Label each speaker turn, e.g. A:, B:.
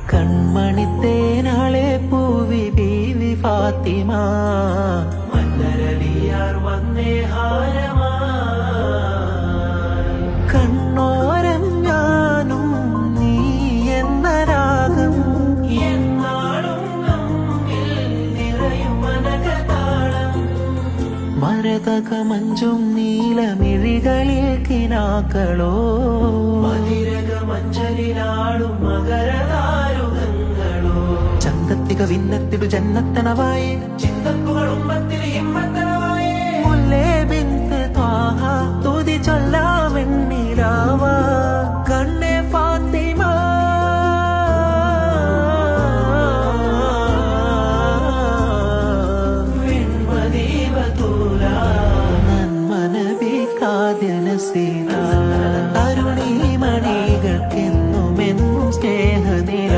A: കൺമണിത്തേനാളെ പൂവി ബീവി ഫാത്തിമ മല്ലരലിയാർ വന്നേ ഹാരമാ കണ്ണോരം ഞാനും നീ എന്ന രാഗം എന്നാളും നമ്മിൽ നിറയും മനകതാളം മരതക മഞ്ചും നീലമിഴികളിൽ കിനാക്കളോ മതിരക മഞ്ചലിനാളും മകരതാരുകങ്ങളോ ചന്തത്തിക വിന്നത്തിടു ജന്നത്തനവായേ ചിന്തപ്പുകൾ ഉമ്മത്തിൽ ഹിമ്മത്തനവായേ മുല്ലേ ബിന്ത് ത്വാഹ തുതി ചൊല്ലാമെന്നിരാവ കണ്ണേ ഫാത്തിമ തരുണീമണികൾക്കെന്നുമെന്നും സ്നേഹനിര